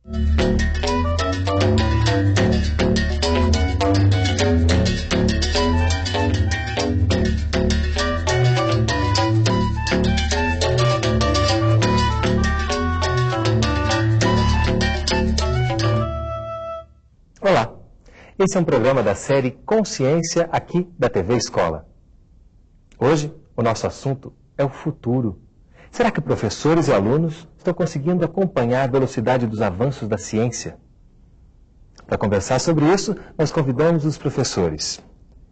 Olá, esse é um programa da série Consciência aqui da TV Escola. Hoje, o nosso assunto é o futuro. Será que professores e alunos estão conseguindo acompanhar a velocidade dos avanços da ciência? Para conversar sobre isso, nós convidamos os professores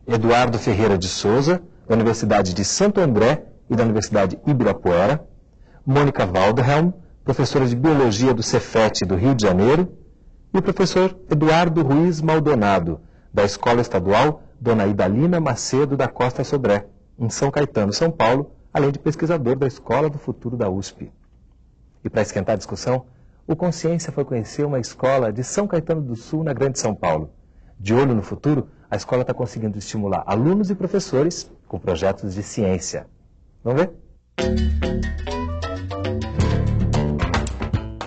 Eduardo Ferreira de Souza, da Universidade de Santo André e da Universidade Ibirapuera, Mônica Waldhelm, professora de Biologia do Cefet do Rio de Janeiro, e o professor Eduardo Ruiz Maldonado, da Escola Estadual Dona Idalina Macedo da Costa Sodré, em São Caetano, São Paulo, além de pesquisador da Escola do Futuro da USP. E para esquentar a discussão, o Consciência foi conhecer uma escola de São Caetano do Sul, na Grande São Paulo. De olho no futuro, a escola está conseguindo estimular alunos e professores com projetos de ciência. Vamos ver?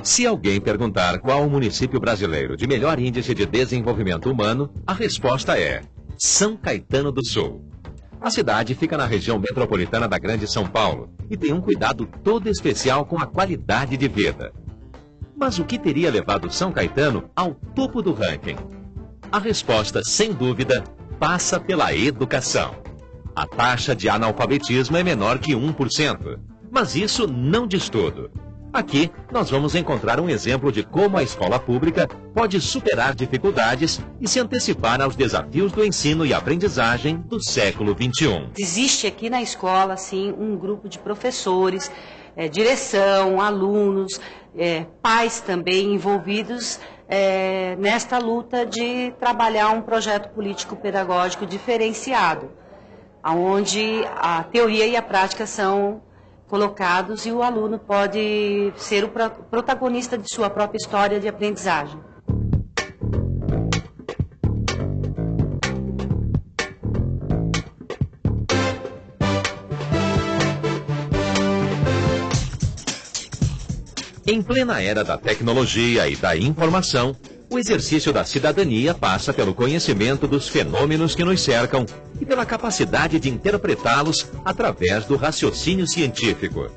Se alguém perguntar qual o município brasileiro de melhor índice de desenvolvimento humano, a resposta é São Caetano do Sul. A cidade fica na região metropolitana da Grande São Paulo e tem um cuidado todo especial com a qualidade de vida. Mas o que teria levado São Caetano ao topo do ranking? A resposta, sem dúvida, passa pela educação. A taxa de analfabetismo é menor que 1%, mas isso não diz tudo. Aqui, nós vamos encontrar um exemplo de como a escola pública pode superar dificuldades e se antecipar aos desafios do ensino e aprendizagem do século XXI. Existe aqui na escola, sim, um grupo de professores, direção, alunos, pais também envolvidos nesta luta de trabalhar um projeto político-pedagógico diferenciado, onde a teoria e a prática são colocados e o aluno pode ser o protagonista de sua própria história de aprendizagem. Em plena era da tecnologia e da informação, o exercício da cidadania passa pelo conhecimento dos fenômenos que nos cercam e pela capacidade de interpretá-los através do raciocínio científico.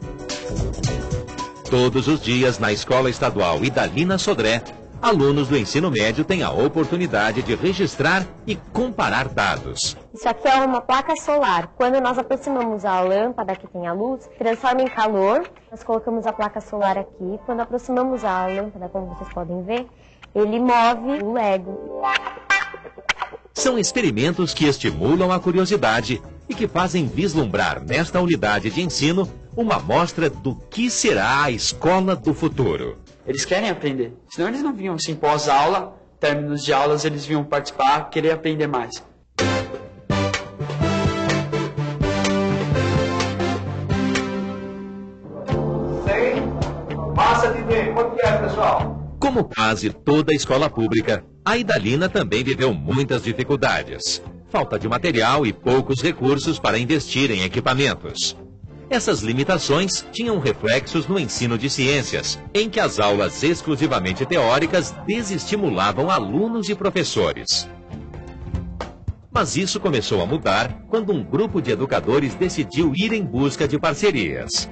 Todos os dias, na Escola Estadual Idalina Sodré, alunos do ensino médio têm a oportunidade de registrar e comparar dados. Isso aqui é uma placa solar. Quando nós aproximamos a lâmpada que tem a luz, transforma em calor. Nós colocamos a placa solar aqui. Quando aproximamos a lâmpada, como vocês podem ver, ele move o Lego. São experimentos que estimulam a curiosidade e que fazem vislumbrar nesta unidade de ensino uma amostra do que será a escola do futuro. Eles querem aprender, senão eles não vinham assim pós-aula, términos de aulas, eles vinham participar, querer aprender mais. Massa de bem, quanto que é, pessoal? Como quase toda escola pública, a Idalina também viveu muitas dificuldades. Falta de material e poucos recursos para investir em equipamentos. Essas limitações tinham reflexos no ensino de ciências, em que as aulas exclusivamente teóricas desestimulavam alunos e professores. Mas isso começou a mudar quando um grupo de educadores decidiu ir em busca de parcerias.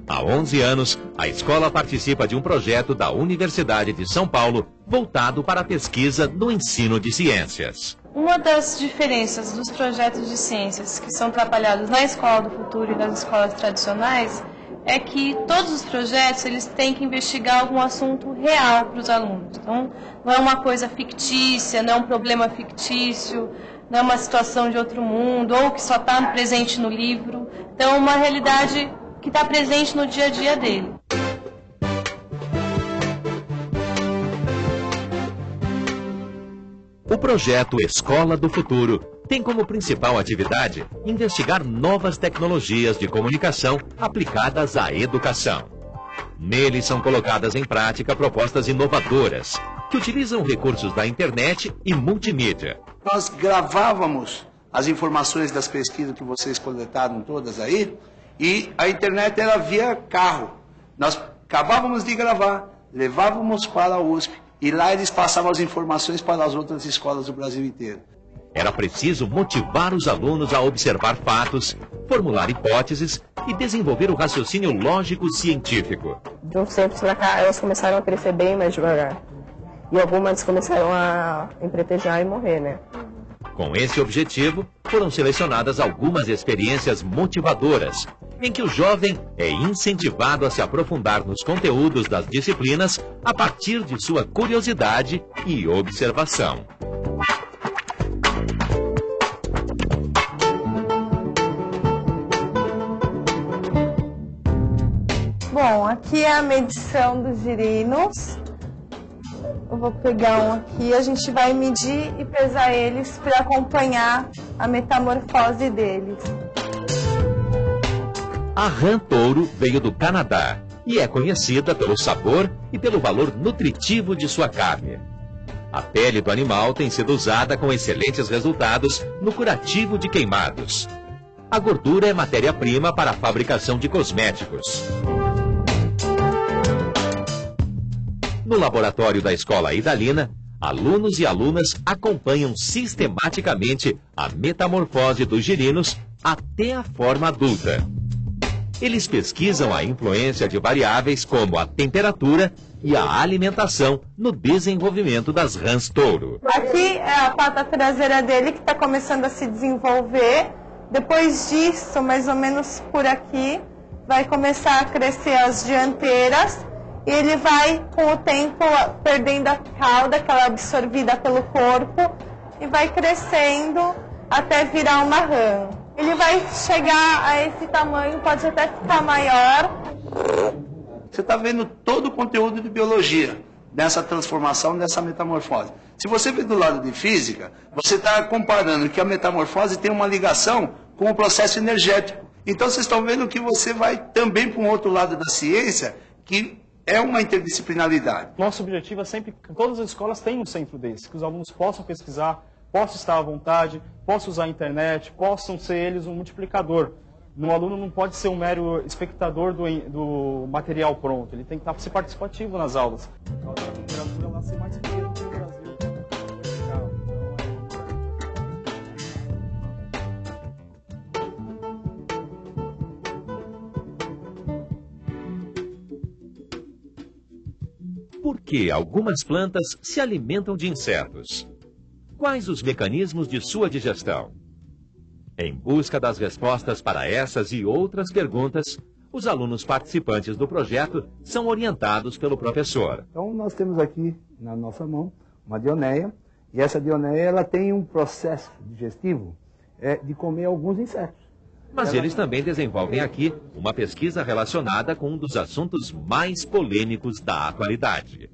Há 11 anos, a escola participa de um projeto da Universidade de São Paulo voltado para a pesquisa no ensino de ciências. Uma das diferenças dos projetos de ciências que são trabalhados na Escola do Futuro e nas escolas tradicionais é que todos os projetos eles têm que investigar algum assunto real para os alunos. Então, não é uma coisa fictícia, não é um problema fictício, não é uma situação de outro mundo ou que só está presente no livro. Então, é uma realidade que está presente no dia a dia dele. O projeto Escola do Futuro tem como principal atividade investigar novas tecnologias de comunicação aplicadas à educação. Nele são colocadas em prática propostas inovadoras, que utilizam recursos da internet e multimídia. Nós gravávamos as informações das pesquisas que vocês coletaram todas aí, e a internet era via carro. Nós acabávamos de gravar, levávamos para a USP e lá eles passavam as informações para as outras escolas do Brasil inteiro. Era preciso motivar os alunos a observar fatos, formular hipóteses e desenvolver o raciocínio lógico-científico. De uns tempos para cá, elas começaram a crescer bem mais devagar. E algumas começaram a empretejar e morrer, né? Com esse objetivo, foram selecionadas algumas experiências motivadoras, em que o jovem é incentivado a se aprofundar nos conteúdos das disciplinas a partir de sua curiosidade e observação. Bom, aqui é a medição dos girinos. Eu vou pegar um aqui, a gente vai medir e pesar eles para acompanhar a metamorfose deles. A rã touro veio do Canadá e é conhecida pelo sabor e pelo valor nutritivo de sua carne. A pele do animal tem sido usada com excelentes resultados no curativo de queimados. A gordura é matéria-prima para a fabricação de cosméticos. No laboratório da Escola Idalina, alunos e alunas acompanham sistematicamente a metamorfose dos girinos até a forma adulta. Eles pesquisam a influência de variáveis como a temperatura e a alimentação no desenvolvimento das rãs touro. Aqui é a pata traseira dele que está começando a se desenvolver. Depois disso, mais ou menos por aqui, vai começar a crescer as dianteiras. E ele vai, com o tempo, perdendo a cauda, que ela é absorvida pelo corpo, e vai crescendo até virar uma rã. Ele vai chegar a esse tamanho, pode até ficar maior. Você está vendo todo o conteúdo de biologia dessa transformação, dessa metamorfose. Se você vê do lado de física, você está comparando que a metamorfose tem uma ligação com o processo energético. Então vocês estão vendo que você vai também para um outro lado da ciência, que é uma interdisciplinaridade. Nosso objetivo é sempre que todas as escolas tenham um centro desse, que os alunos possam pesquisar, possam estar à vontade, possam usar a internet, possam ser eles um multiplicador. O aluno não pode ser um mero espectador do material pronto, ele tem que ser participativo nas aulas. A temperatura lá ser mais fria do que no Brasil. Por que algumas plantas se alimentam de insetos? Quais os mecanismos de sua digestão? Em busca das respostas para essas e outras perguntas, os alunos participantes do projeto são orientados pelo professor. Então nós temos aqui na nossa mão uma dionéia, e essa dionéia ela tem um processo digestivo de comer alguns insetos. Mas eles também desenvolvem aqui uma pesquisa relacionada com um dos assuntos mais polêmicos da atualidade: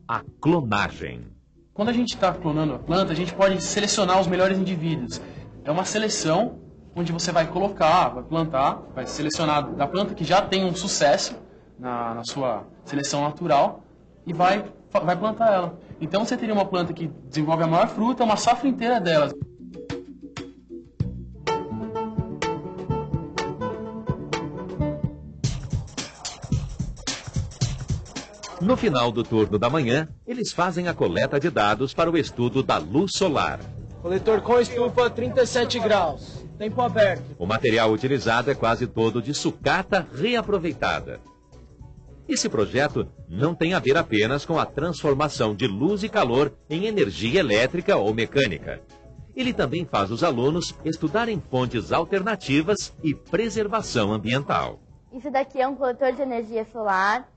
a clonagem. Quando a gente está clonando a planta, a gente pode selecionar os melhores indivíduos. É uma seleção onde você vai colocar, vai plantar, vai selecionar da planta que já tem um sucesso na sua seleção natural e vai plantar ela. Então você teria uma planta que desenvolve a maior fruta, uma safra inteira delas. No final do turno da manhã, eles fazem a coleta de dados para o estudo da luz solar. Coletor com estufa 37 graus, tempo aberto. O material utilizado é quase todo de sucata reaproveitada. Esse projeto não tem a ver apenas com a transformação de luz e calor em energia elétrica ou mecânica. Ele também faz os alunos estudarem fontes alternativas e preservação ambiental. Isso daqui é um coletor de energia solar,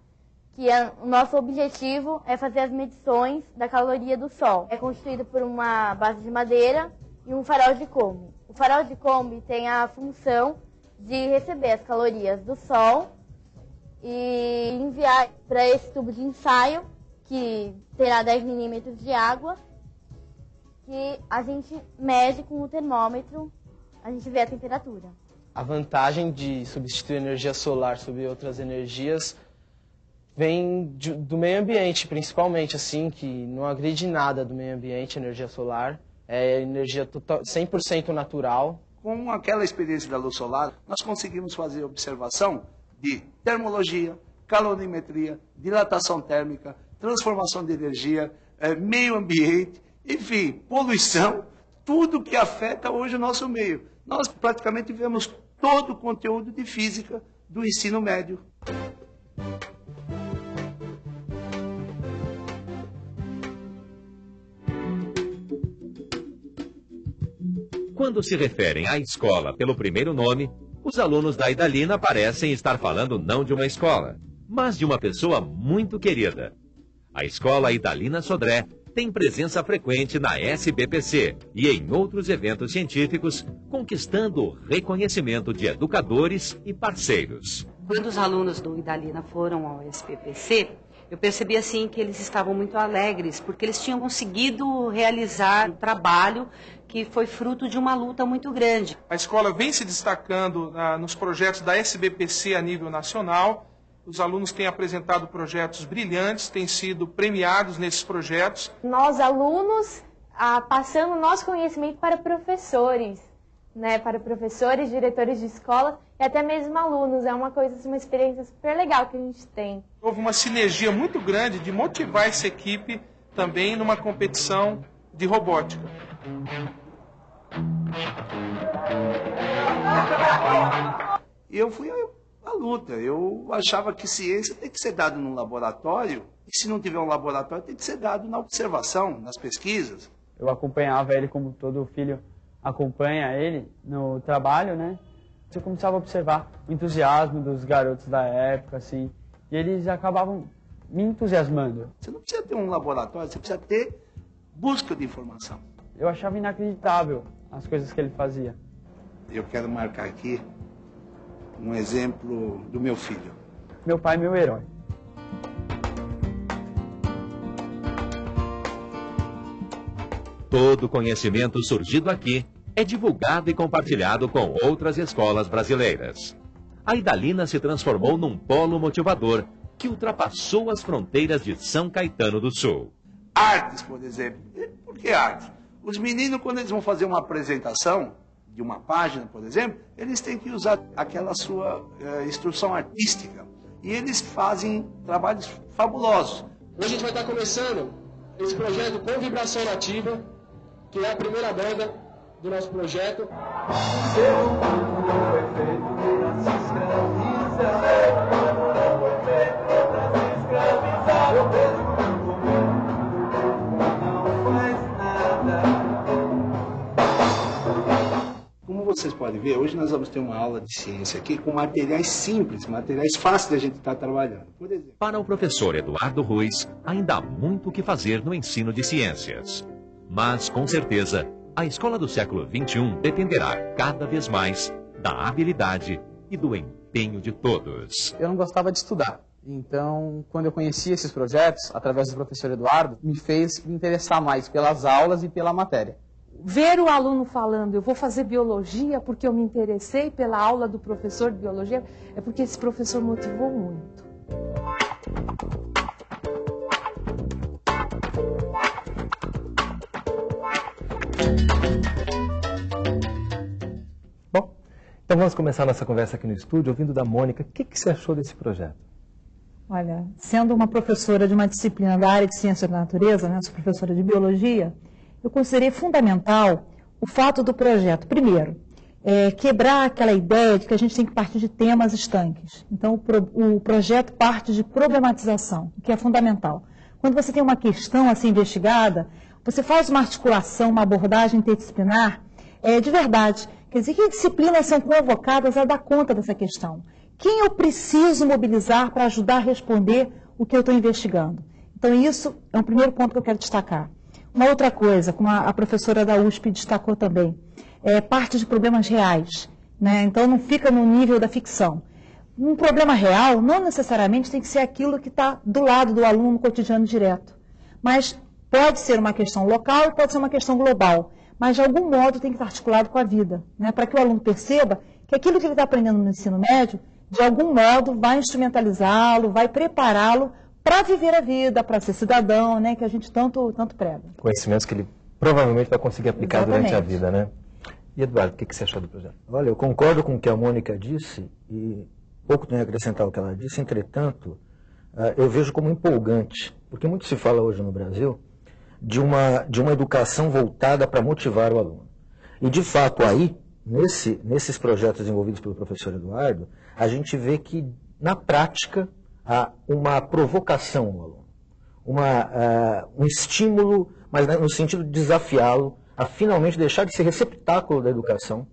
que o nosso objetivo é fazer as medições da caloria do Sol. É constituído por uma base de madeira e um farol de Kombi. O farol de Kombi tem a função de receber as calorias do Sol e enviar para esse tubo de ensaio, que terá 10 milímetros de água, que a gente mede com o termômetro, a gente vê a temperatura. A vantagem de substituir energia solar sobre outras energias vem do meio ambiente, principalmente, assim, que não agride nada do meio ambiente, energia solar. É energia 100% natural. Com aquela experiência da luz solar, nós conseguimos fazer observação de termologia, calorimetria, dilatação térmica, transformação de energia, meio ambiente, enfim, poluição, tudo que afeta hoje o nosso meio. Nós praticamente vemos todo o conteúdo de física do ensino médio. Quando se referem à escola pelo primeiro nome, os alunos da Idalina parecem estar falando não de uma escola, mas de uma pessoa muito querida. A escola Idalina Sodré tem presença frequente na SBPC e em outros eventos científicos, conquistando o reconhecimento de educadores e parceiros. Quando os alunos do Idalina foram ao SBPC, eu percebi assim que eles estavam muito alegres, porque eles tinham conseguido realizar um trabalho que foi fruto de uma luta muito grande. A escola vem se destacando nos projetos da SBPC a nível nacional. Os alunos têm apresentado projetos brilhantes, têm sido premiados nesses projetos. Nós, alunos, passando nosso conhecimento para professores, né? Para professores, diretores de escola e até mesmo alunos. É uma coisa, uma experiência super legal que a gente tem. Houve uma sinergia muito grande de motivar essa equipe também numa competição de robótica. E eu fui à luta. Eu achava que ciência tem que ser dado num laboratório, e se não tiver um laboratório, tem que ser dado na observação, nas pesquisas. Eu acompanhava ele como todo filho acompanha ele no trabalho, né? Eu começava a observar o entusiasmo dos garotos da época, assim, e eles acabavam me entusiasmando. Você não precisa ter um laboratório, você precisa ter busca de informação. Eu achava inacreditável as coisas que ele fazia. Eu quero marcar aqui um exemplo do meu filho. Meu pai é meu herói. Todo conhecimento surgido aqui é divulgado e compartilhado com outras escolas brasileiras. A Idalina se transformou num polo motivador que ultrapassou as fronteiras de São Caetano do Sul. Artes, por exemplo. Por que artes? Os meninos, quando eles vão fazer uma apresentação de uma página, por exemplo, eles têm que usar aquela sua instrução artística. E eles fazem trabalhos fabulosos. Hoje a gente vai estar começando esse projeto com vibração nativa, que é a primeira banda do nosso projeto. Como vocês podem ver, hoje nós vamos ter uma aula de ciência aqui com materiais simples, materiais fáceis de a gente estar trabalhando. Por exemplo. Para o professor Eduardo Ruiz, ainda há muito o que fazer no ensino de ciências. Mas, com certeza, a escola do século XXI dependerá cada vez mais da habilidade e do empenho de todos. Eu não gostava de estudar. Então, quando eu conheci esses projetos, através do professor Eduardo, me fez me interessar mais pelas aulas e pela matéria. Ver o aluno falando, eu vou fazer biologia porque eu me interessei pela aula do professor de biologia, é porque esse professor motivou muito. Bom, então vamos começar nossa conversa aqui no estúdio, ouvindo da Mônica. O que você achou desse projeto? Olha, sendo uma professora de uma disciplina da área de ciência da natureza, né, sou professora de biologia, eu considerei fundamental o fato do projeto, primeiro, quebrar aquela ideia de que a gente tem que partir de temas estanques. Então, o projeto parte de problematização, o que é fundamental. Quando você tem uma questão a ser investigada, você faz uma articulação, uma abordagem interdisciplinar de verdade. Quer dizer, que disciplinas são convocadas a dar conta dessa questão? Quem eu preciso mobilizar para ajudar a responder o que eu estou investigando? Então, isso é um primeiro ponto que eu quero destacar. Uma outra coisa, como a professora da USP destacou também, parte de problemas reais, né? Então não fica no nível da ficção. Um problema real não necessariamente tem que ser aquilo que está do lado do aluno no cotidiano direto, mas pode ser uma questão local e pode ser uma questão global, mas de algum modo tem que estar articulado com a vida, né? Para que o aluno perceba que aquilo que ele está aprendendo no ensino médio, de algum modo vai instrumentalizá-lo, vai prepará-lo para viver a vida, para ser cidadão, né, que a gente tanto prega. Conhecimentos que ele provavelmente vai conseguir aplicar Exatamente. durante a vida, né? E Eduardo, o que você achou do projeto? Olha, eu concordo com o que a Mônica disse e pouco tenho a acrescentar o que ela disse, entretanto, eu vejo como empolgante, porque muito se fala hoje no Brasil de uma educação voltada para motivar o aluno. E, de fato, aí, nesses projetos desenvolvidos pelo professor Eduardo, a gente vê que, na prática, há uma provocação ao aluno, um estímulo, mas no sentido de desafiá-lo a finalmente deixar de ser receptáculo da educação,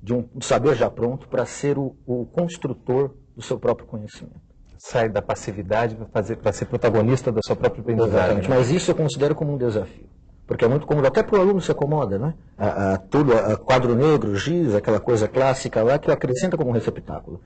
de um saber já pronto, para ser o construtor do seu próprio conhecimento. Sai da passividade para ser protagonista da sua própria aprendizagem. Exatamente, mas isso eu considero como um desafio. Porque é muito cômodo, até para o aluno se acomoda, né? Quadro negro, giz, aquela coisa clássica lá que acrescenta como um receptáculo.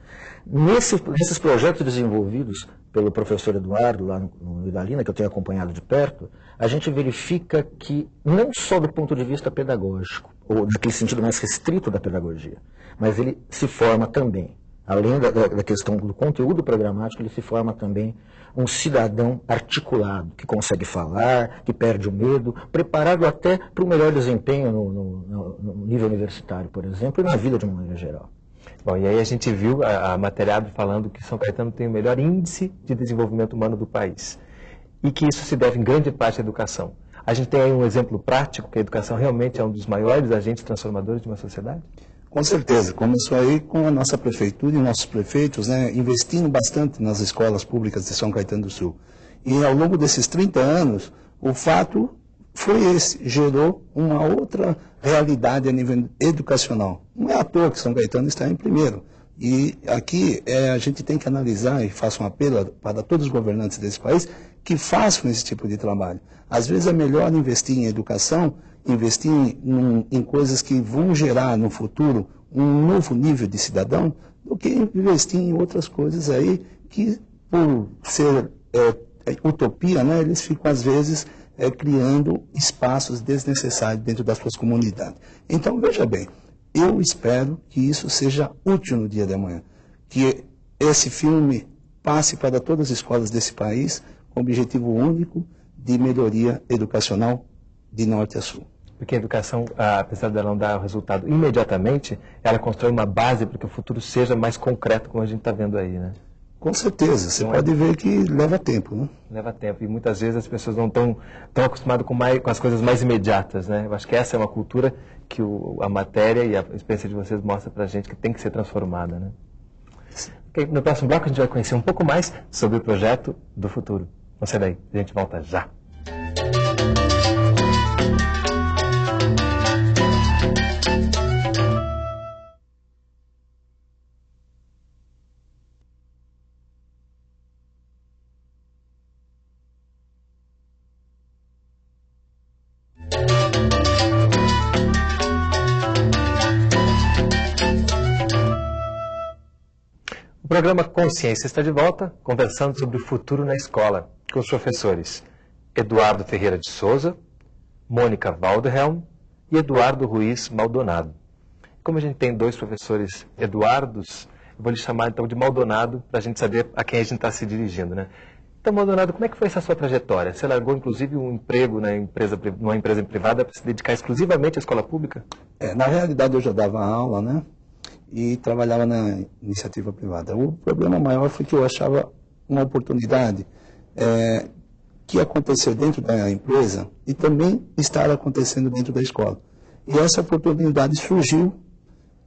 Nesses projetos desenvolvidos pelo professor Eduardo, lá no Idalina, que eu tenho acompanhado de perto, a gente verifica que, não só do ponto de vista pedagógico, ou daquele sentido mais restrito da pedagogia, mas ele se forma também, além da questão do conteúdo programático, ele se forma também um cidadão articulado, que consegue falar, que perde o medo, preparado até para o melhor desempenho no nível universitário, por exemplo, e na vida de uma maneira geral. Bom, e aí a gente viu a Materiab falando que São Caetano tem o melhor índice de desenvolvimento humano do país e que isso se deve em grande parte à educação. A gente tem aí um exemplo prático que a educação realmente é um dos maiores agentes transformadores de uma sociedade? Com certeza, começou aí com a nossa prefeitura e nossos prefeitos, né, investindo bastante nas escolas públicas de São Caetano do Sul. E ao longo desses 30 anos, o fato foi esse, gerou uma outra realidade a nível educacional. Não é à toa que São Caetano está em primeiro. E aqui a gente tem que analisar, e faço um apelo para todos os governantes desse país, que façam esse tipo de trabalho. Às vezes é melhor investir em educação, investir em coisas que vão gerar no futuro um novo nível de cidadão, do que investir em outras coisas aí que, por ser utopia, né, eles ficam às vezes criando espaços desnecessários dentro das suas comunidades. Então, veja bem, eu espero que isso seja útil no dia de amanhã, que esse filme passe para todas as escolas desse país com o objetivo único de melhoria educacional de norte a sul. Porque a educação, apesar dela não dar o resultado imediatamente, ela constrói uma base para que o futuro seja mais concreto, como a gente está vendo aí, né? Com certeza, você pode ver que leva tempo, né? Leva tempo, e muitas vezes as pessoas não estão tão acostumadas com as coisas mais imediatas, né? Eu acho que essa é uma cultura que a matéria e a experiência de vocês mostra para a gente que tem que ser transformada, né? Okay, no próximo bloco a gente vai conhecer um pouco mais sobre o projeto do futuro. Não sai daí, a gente volta já. O programa Consciência está de volta, conversando sobre o futuro na escola, com os professores Eduardo Ferreira de Souza, Mônica Walderhelm e Eduardo Ruiz Maldonado. Como a gente tem dois professores Eduardos, eu vou lhe chamar então de Maldonado, para a gente saber a quem a gente está se dirigindo, né? Então, Maldonado, como é que foi essa sua trajetória? Você largou, inclusive, um emprego numa empresa privada para se dedicar exclusivamente à escola pública? Na realidade, eu já dava aula, né? E trabalhava na iniciativa privada. O problema maior foi que eu achava uma oportunidade que aconteceu dentro da empresa e também estava acontecendo dentro da escola. E essa oportunidade surgiu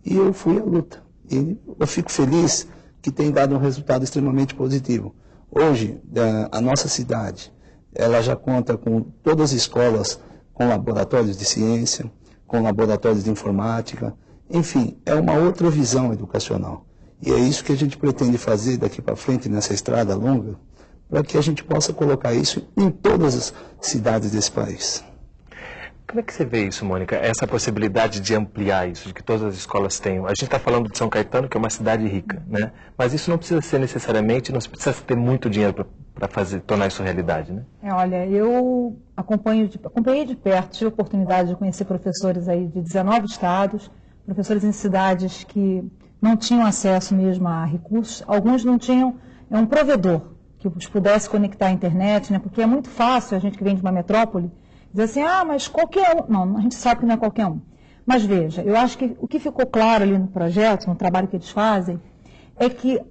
e eu fui à luta. E eu fico feliz que tem dado um resultado extremamente positivo. Hoje, a nossa cidade, ela já conta com todas as escolas com laboratórios de ciência, com laboratórios de informática. Enfim, é uma outra visão educacional. E é isso que a gente pretende fazer daqui para frente nessa estrada longa, para que a gente possa colocar isso em todas as cidades desse país. Como é que você vê isso, Mônica? Essa possibilidade de ampliar isso, de que todas as escolas tenham. A gente está falando de São Caetano, que é uma cidade rica, né? Mas isso não precisa ser necessariamente, não precisa ter muito dinheiro para tornar isso realidade, né? Olha, eu acompanhei de perto, tive a oportunidade de conhecer professores aí de 19 estados, professores em cidades que não tinham acesso mesmo a recursos, alguns não tinham um provedor que os pudesse conectar à internet, né? Porque é muito fácil a gente que vem de uma metrópole dizer assim, mas qualquer um. Não, a gente sabe que não é qualquer um. Mas veja, eu acho que o que ficou claro ali no projeto, no trabalho que eles fazem, é que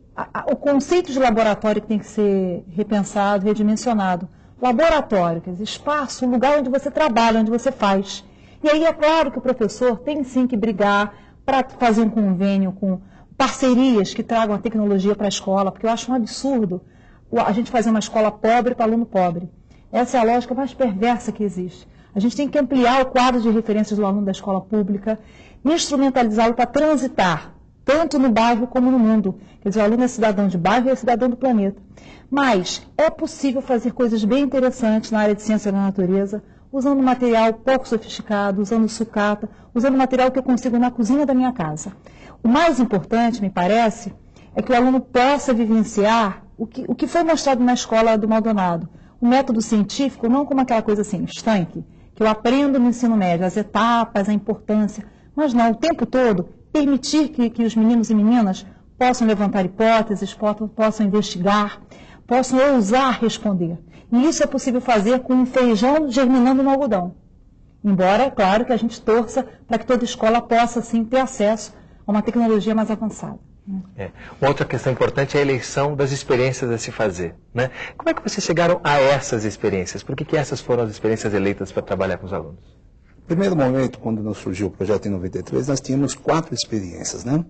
o conceito de laboratório que tem que ser repensado, redimensionado. Laboratório, quer dizer, espaço, um lugar onde você trabalha, onde você faz. E aí é claro que o professor tem sim que brigar para fazer um convênio com parcerias que tragam a tecnologia para a escola, porque eu acho um absurdo a gente fazer uma escola pobre para aluno pobre. Essa é a lógica mais perversa que existe. A gente tem que ampliar o quadro de referências do aluno da escola pública, instrumentalizá-lo para transitar, tanto no bairro como no mundo. Quer dizer, o aluno é cidadão de bairro e é cidadão do planeta. Mas é possível fazer coisas bem interessantes na área de ciência da natureza, usando material pouco sofisticado, usando sucata, usando material que eu consigo na cozinha da minha casa. O mais importante, me parece, é que o aluno possa vivenciar o que foi mostrado na escola do Maldonado. O método científico, não como aquela coisa assim, estanque, que eu aprendo no ensino médio, as etapas, a importância, mas não, o tempo todo, permitir que os meninos e meninas possam levantar hipóteses, possam investigar, possam ousar responder. E isso é possível fazer com um feijão germinando no algodão. Embora, é claro, que a gente torça para que toda escola possa, sim, ter acesso a uma tecnologia mais avançada. Uma outra questão importante é a eleição das experiências a se fazer, né? Como é que vocês chegaram a essas experiências? Por que essas foram as experiências eleitas para trabalhar com os alunos? No primeiro momento, quando nos surgiu o projeto em 93, nós tínhamos 4 experiências, né?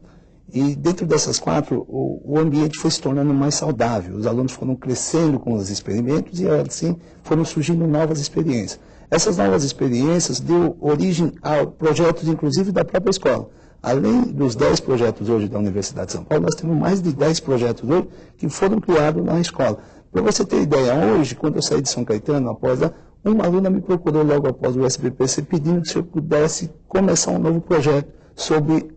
E dentro dessas 4, o ambiente foi se tornando mais saudável. Os alunos foram crescendo com os experimentos e assim foram surgindo novas experiências. Essas novas experiências deu origem a projetos, inclusive, da própria escola. Além dos 10 projetos hoje da Universidade de São Paulo, nós temos mais de 10 projetos hoje que foram criados na escola. Para você ter ideia, hoje, quando eu saí de São Caetano, uma aluna me procurou logo após o SBPC pedindo se eu pudesse começar um novo projeto sobre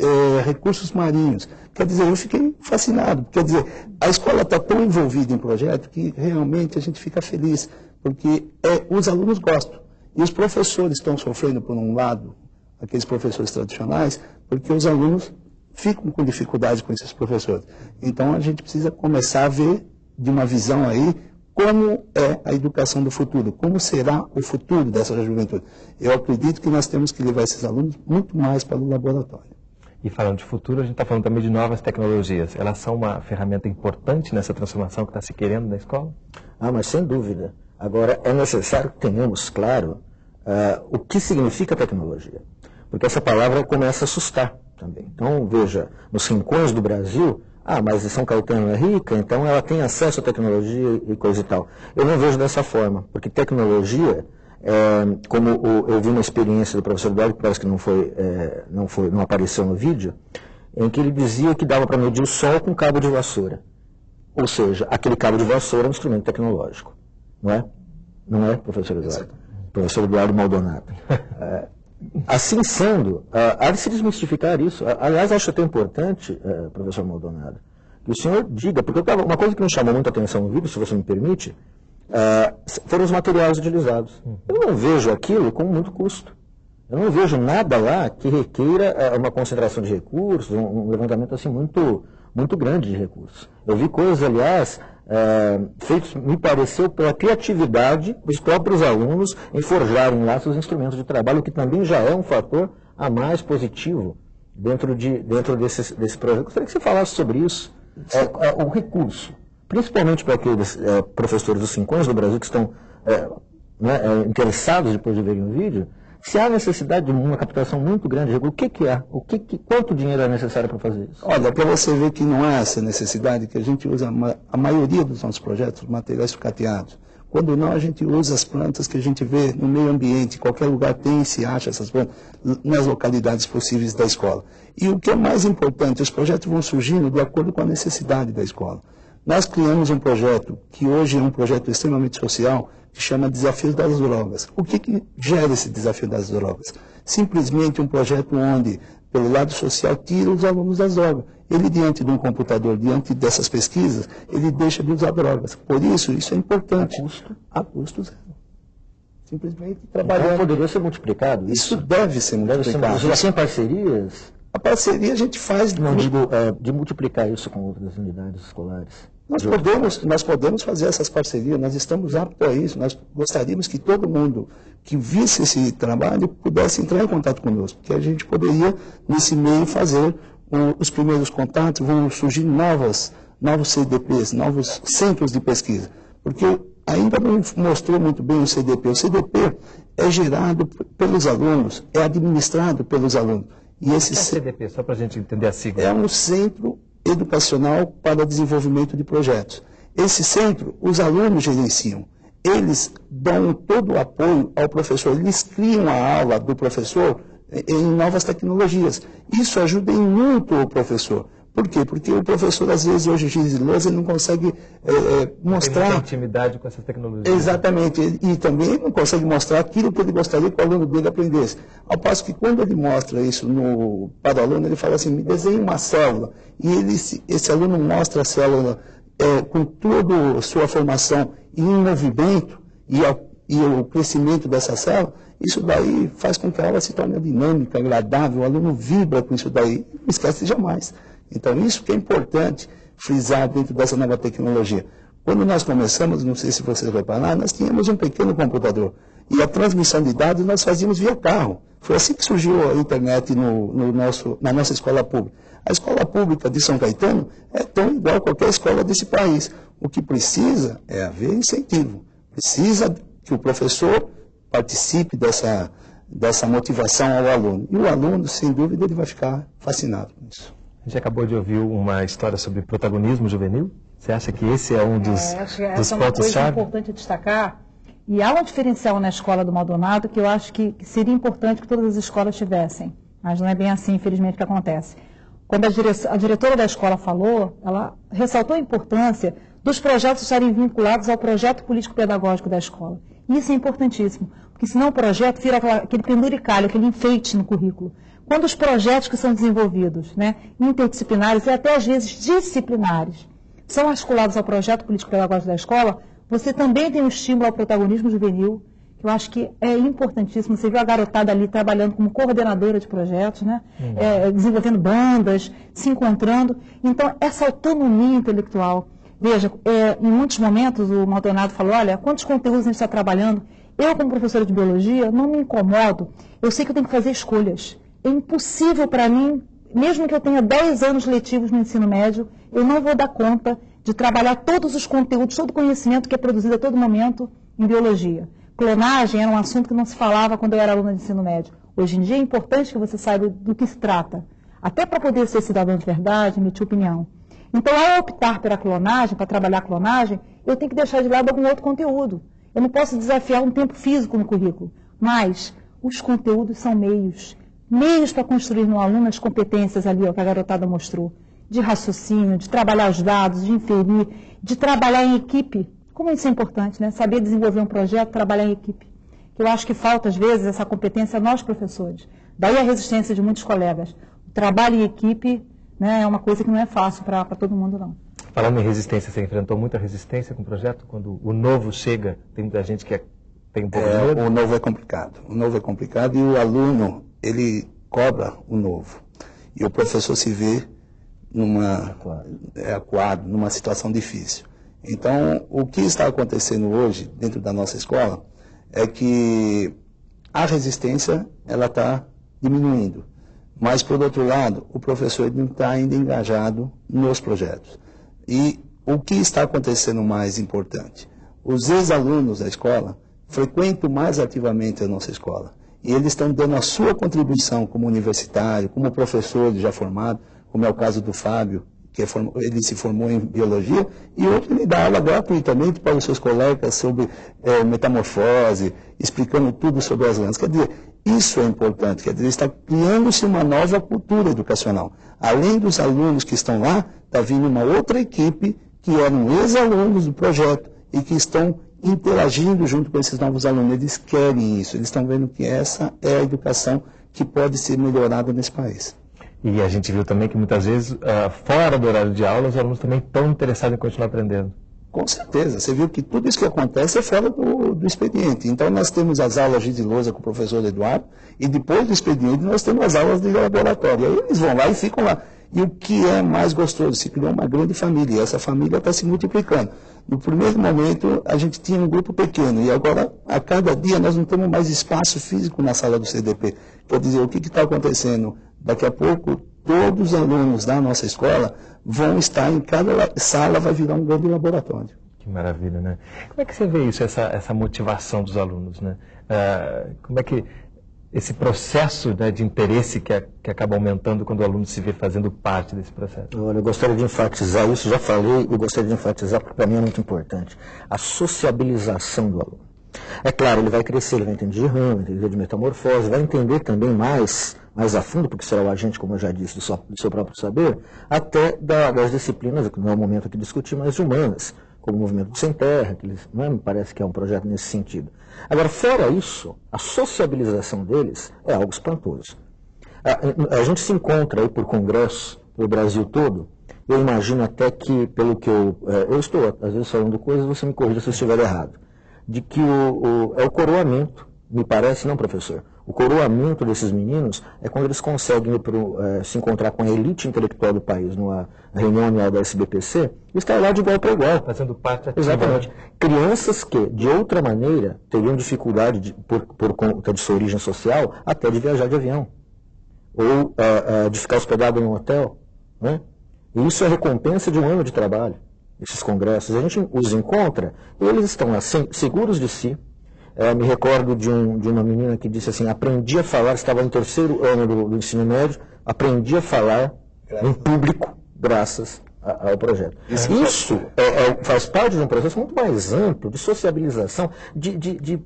recursos marinhos. Quer dizer, eu fiquei fascinado. Quer dizer, a escola está tão envolvida em projeto que realmente a gente fica feliz, porque os alunos gostam. E os professores estão sofrendo, por um lado, aqueles professores tradicionais, porque os alunos ficam com dificuldade com esses professores. Então, a gente precisa começar a ver, de uma visão aí, como é a educação do futuro, como será o futuro dessa juventude. Eu acredito que nós temos que levar esses alunos muito mais para o laboratório. E falando de futuro, a gente está falando também de novas tecnologias. Elas são uma ferramenta importante nessa transformação que está se querendo na escola? Ah, mas sem dúvida. Agora, é necessário que tenhamos claro o que significa tecnologia. Porque essa palavra começa a assustar também. Então, veja, nos rincões do Brasil, mas São Caetano é rica, então ela tem acesso à tecnologia e coisa e tal. Eu não vejo dessa forma, porque tecnologia, como eu vi uma experiência do professor Eduardo, que parece que não apareceu no vídeo, em que ele dizia que dava para medir o sol com cabo de vassoura. Ou seja, aquele cabo de vassoura é um instrumento tecnológico. Não é? Não é, professor Eduardo? Professor Eduardo Maldonado. Assim sendo, há de se desmistificar isso. Aliás, acho até importante, professor Maldonado, que o senhor diga, porque uma coisa que me chamou muita atenção no vídeo, se você me permite, foram os materiais utilizados. Eu não vejo aquilo com muito custo. Eu não vejo nada lá que requeira uma concentração de recursos, um levantamento assim muito grande de recursos. Eu vi coisas, aliás, feitos, me pareceu, pela criatividade dos próprios alunos em forjarem lá seus instrumentos de trabalho, o que também já é um fator a mais positivo dentro desse projeto. Gostaria que você falasse sobre isso, o recurso, principalmente para aqueles professores dos rincões do Brasil que estão interessados depois de verem o vídeo, se há necessidade de uma captação muito grande de recursos, o que é? Quanto dinheiro é necessário para fazer isso? Olha, para você ver que não há essa necessidade, que a gente usa a maioria dos nossos projetos, materiais sucateados. Quando não, a gente usa as plantas que a gente vê no meio ambiente, em qualquer lugar tem e se acha essas plantas, nas localidades possíveis da escola. E o que é mais importante, os projetos vão surgindo de acordo com a necessidade da escola. Nós criamos um projeto, que hoje é um projeto extremamente social, que chama Desafio das Drogas. O que gera esse desafio das drogas? Simplesmente um projeto onde, pelo lado social, tira os alunos das drogas. Ele, diante de um computador, diante dessas pesquisas, ele deixa de usar drogas. Por isso é importante. A custo zero. Simplesmente trabalhar. Então, poderia ser multiplicado? Isso deve ser multiplicado. Já tem parcerias? A parceria a gente faz... Não digo de multiplicar isso com outras unidades escolares. Nós podemos fazer essas parcerias, nós estamos aptos a isso, nós gostaríamos que todo mundo que visse esse trabalho pudesse entrar em contato conosco, porque a gente poderia, nesse meio, fazer os primeiros contatos, vão surgir novas novos CDPs, novos centros de pesquisa. Porque ainda não mostrou muito bem o CDP. O CDP é gerado pelos alunos, é administrado pelos alunos. E esse o que é CDP, só para a gente entender a sigla? É um centro educacional para desenvolvimento de projetos. Esse centro, os alunos gerenciam. Eles dão todo o apoio ao professor, eles criam a aula do professor em novas tecnologias. Isso ajuda em muito o professor. Por quê? Porque o professor, às vezes, hoje, giz-lousa, ele não consegue mostrar... Tem intimidade com essas tecnologias. Exatamente. E também não consegue mostrar aquilo que ele gostaria que o aluno dele aprendesse. Ao passo que, quando ele mostra isso para o aluno, ele fala assim, me desenhe uma célula. E esse aluno mostra a célula com toda a sua formação em movimento e o crescimento dessa célula. Isso daí faz com que a aula se torne dinâmica, agradável, o aluno vibra com isso daí, não esquece jamais. Então, isso que é importante frisar dentro dessa nova tecnologia. Quando nós começamos, não sei se vocês repararam, nós tínhamos um pequeno computador. E a transmissão de dados nós fazíamos via carro. Foi assim que surgiu a internet na nossa escola pública. A escola pública de São Caetano é tão igual a qualquer escola desse país. O que precisa é haver incentivo. Precisa que o professor participe dessa motivação ao aluno. E o aluno, sem dúvida, ele vai ficar fascinado com isso. A gente acabou de ouvir uma história sobre protagonismo juvenil. Você acha que esse é um dos pontos-chave? É uma coisa importante a destacar. E há um diferencial na escola do Maldonado que eu acho que seria importante que todas as escolas tivessem. Mas não é bem assim, infelizmente, que acontece. Quando a diretora da escola falou, ela ressaltou a importância dos projetos estarem vinculados ao projeto político-pedagógico da escola. Isso é importantíssimo, porque senão o projeto vira aquele penduricalho, aquele enfeite no currículo. Quando os projetos que são desenvolvidos, interdisciplinares e até às vezes disciplinares, são articulados ao projeto político-pedagógico da escola, você também tem um estímulo ao protagonismo juvenil, que eu acho que é importantíssimo. Você viu a garotada ali trabalhando como coordenadora de projetos, desenvolvendo bandas, se encontrando. Então, essa autonomia intelectual. Veja, em muitos momentos o Maldonado falou, olha, quantos conteúdos a gente está trabalhando? Eu, como professora de biologia, não me incomodo. Eu sei que eu tenho que fazer escolhas. É impossível para mim, mesmo que eu tenha 10 anos letivos no ensino médio, eu não vou dar conta de trabalhar todos os conteúdos, todo o conhecimento que é produzido a todo momento em biologia. Clonagem era um assunto que não se falava quando eu era aluna de ensino médio. Hoje em dia é importante que você saiba do que se trata, até para poder ser cidadão de verdade, emitir opinião. Então, ao optar pela clonagem, para trabalhar a clonagem, eu tenho que deixar de lado algum outro conteúdo. Eu não posso desafiar um tempo físico no currículo, mas os conteúdos são meios para construir no aluno as competências ali, que a garotada mostrou, de raciocínio, de trabalhar os dados, de inferir, de trabalhar em equipe. Como isso é importante, Saber desenvolver um projeto, trabalhar em equipe. Eu acho que falta, às vezes, essa competência a nós, professores. Daí a resistência de muitos colegas. O trabalho em equipe é uma coisa que não é fácil para todo mundo, não. Falando em resistência, você enfrentou muita resistência com o projeto? Quando o novo chega, tem muita gente que tem um pouco de medo? O novo é complicado. O novo é complicado e o aluno, ele cobra o novo. E o professor se vê acuado, numa situação difícil. Então, o que está acontecendo hoje dentro da nossa escola é que a resistência ela está diminuindo. Mas, por outro lado, o professor não está ainda engajado nos projetos. E o que está acontecendo mais importante? Os ex-alunos da escola frequentam mais ativamente a nossa escola. E eles estão dando a sua contribuição como universitário, como professor já formado, como é o caso do Fábio, que ele se formou em biologia, e hoje ele dá aula gratuitamente para os seus colegas sobre metamorfose, explicando tudo sobre as lãs. Quer dizer, isso é importante, quer dizer, está criando-se uma nova cultura educacional. Além dos alunos que estão lá, está vindo uma outra equipe que eram ex-alunos do projeto e que estão interagindo junto com esses novos alunos. Eles querem isso, eles estão vendo que essa é a educação que pode ser melhorada nesse país. E a gente viu também que muitas vezes, fora do horário de aula, os alunos também estão interessados em continuar aprendendo. Com certeza. Você viu que tudo isso que acontece é fora do expediente. Então, nós temos as aulas de lousa com o professor Eduardo, e depois do expediente nós temos as aulas de laboratório. Aí eles vão lá e ficam lá. E o que é mais gostoso? Se criou uma grande família, e essa família está se multiplicando. No primeiro momento, a gente tinha um grupo pequeno, e agora, a cada dia, nós não temos mais espaço físico na sala do CDP. Quer dizer, o que está acontecendo? Daqui a pouco, todos os alunos da nossa escola vão estar em cada sala, vai virar um grande laboratório. Que maravilha, né? Como é que você vê isso, essa motivação dos alunos, né? Como é que esse processo, né, de interesse que acaba aumentando quando o aluno se vê fazendo parte desse processo? Olha, eu gostaria de enfatizar isso, já falei, e gostaria de enfatizar porque para mim é muito importante. A sociabilização do aluno. É claro, ele vai crescer, ele vai entender de ramo, vai entender de metamorfose, vai entender também mais a fundo, porque será o agente, como eu já disse, do seu próprio saber, até das disciplinas, que não é o momento aqui de discutir, mas humanas, como o Movimento do Sem Terra, que eles, me parece que é um projeto nesse sentido. Agora, fora isso, a sociabilização deles é algo espantoso. A gente se encontra aí por congresso, pelo Brasil todo, eu imagino até que, pelo que eu estou, às vezes, falando coisas, você me corrija se eu estiver errado, de que é o coroamento, me parece, não, professor? O coroamento desses meninos é quando eles conseguem se encontrar com a elite intelectual do país, numa reunião anual da SBPC, e estar lá de igual para igual. Fazendo parte ativa. Exatamente. Crianças que, de outra maneira, teriam dificuldade, por conta de sua origem social, até de viajar de avião. Ou de ficar hospedado em um hotel. Né? E isso é recompensa de um ano de trabalho, esses congressos. A gente os encontra, e eles estão lá seguros de si. Me recordo de uma menina que disse assim, aprendi a falar, estava no 3º ano do ensino médio, aprendi a falar em público graças ao projeto. Isso faz parte de um processo muito mais amplo de sociabilização, de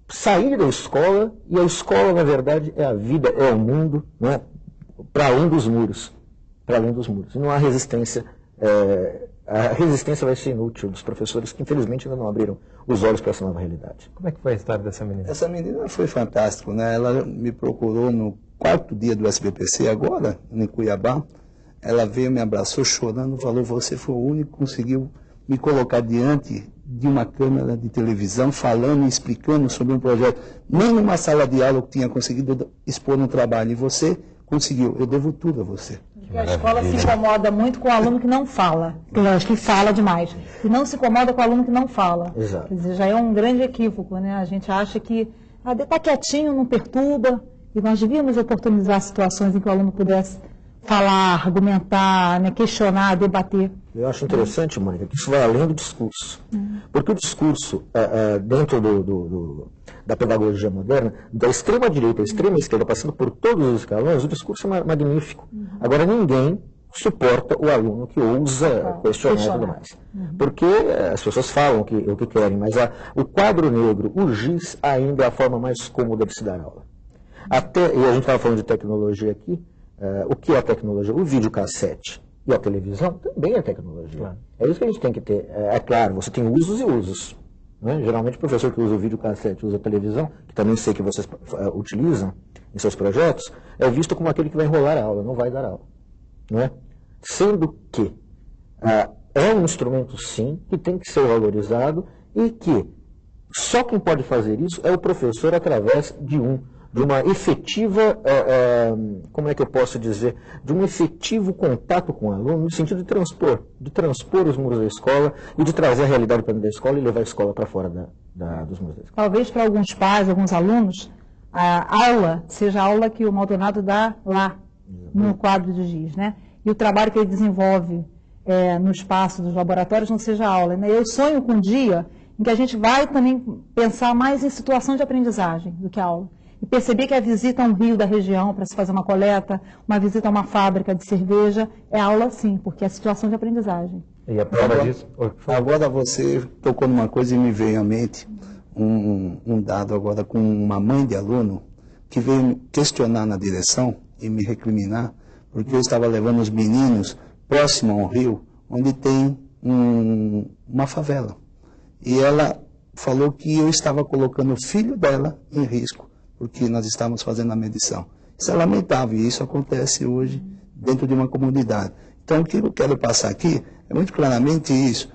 sair da escola, e a escola, na verdade, é a vida, é o mundo, né, para além dos muros. Para além dos muros. E não há resistência. A resistência vai ser inútil dos professores que, infelizmente, ainda não abriram os olhos para essa nova realidade. Como é que foi a história dessa menina? Essa menina foi fantástica, né? Ela me procurou no 4º dia do SBPC, agora, em Cuiabá. Ela veio, me abraçou chorando, falou, você foi o único que conseguiu me colocar diante de uma câmera de televisão, falando e explicando sobre um projeto. Nem numa sala de aula eu tinha conseguido expor um trabalho, e você conseguiu. Eu devo tudo a você. Porque a escola se incomoda muito com o aluno que não fala, que fala demais. E não se incomoda com o aluno que não fala. Exato. Quer dizer, já é um grande equívoco, né? A gente acha que está quietinho, não perturba, e nós devíamos oportunizar situações em que o aluno pudesse falar, argumentar, né, questionar, debater. Eu acho interessante, Mônica, que isso vai além do discurso. Porque o discurso, dentro da pedagogia moderna, da extrema direita à extrema esquerda, passando por todos os escalões, o discurso é magnífico. Agora, ninguém suporta o aluno que ousa questionar e tudo mais. Porque as pessoas falam o que querem, mas o quadro negro, o giz, ainda é a forma mais cômoda de se dar aula. E a gente estava falando de tecnologia aqui. O que é a tecnologia? O videocassete e a televisão também é tecnologia. Claro. É isso que a gente tem que ter. É claro, você tem usos e usos. Né? Geralmente o professor que usa o videocassete, usa a televisão, que também sei que vocês utilizam em seus projetos, é visto como aquele que vai enrolar a aula, não vai dar aula. Não é? Sendo que é um instrumento, sim, que tem que ser valorizado, e que só quem pode fazer isso é o professor através de uma efetiva, como é que eu posso dizer, de um efetivo contato com o aluno, no sentido de transpor os muros da escola e de trazer a realidade para dentro da escola e levar a escola para fora dos muros da escola. Talvez para alguns pais, alguns alunos, a aula seja a aula que o Maldonado dá lá, no quadro de giz, né? E o trabalho que ele desenvolve no espaço dos laboratórios não seja aula, né? Eu sonho com um dia em que a gente vai também pensar mais em situação de aprendizagem do que aula. E perceber que a visita a um rio da região para se fazer uma coleta, uma visita a uma fábrica de cerveja, é aula sim, porque é situação de aprendizagem. E a prova disso? Agora você tocou numa coisa e me veio à mente um dado agora com uma mãe de aluno que veio me questionar na direção e me recriminar, porque eu estava levando os meninos próximo ao rio, onde tem uma favela. E ela falou que eu estava colocando o filho dela em risco, porque nós estávamos fazendo a medição. Isso é lamentável, e isso acontece hoje dentro de uma comunidade. Então, o que eu quero passar aqui é muito claramente isso.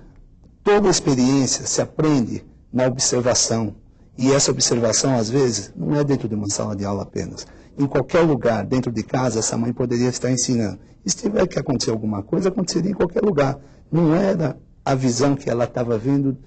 Toda experiência se aprende na observação. E essa observação, às vezes, não é dentro de uma sala de aula apenas. Em qualquer lugar, dentro de casa, essa mãe poderia estar ensinando. E se tiver que acontecer alguma coisa, aconteceria em qualquer lugar. Não era a visão que ela estava vendo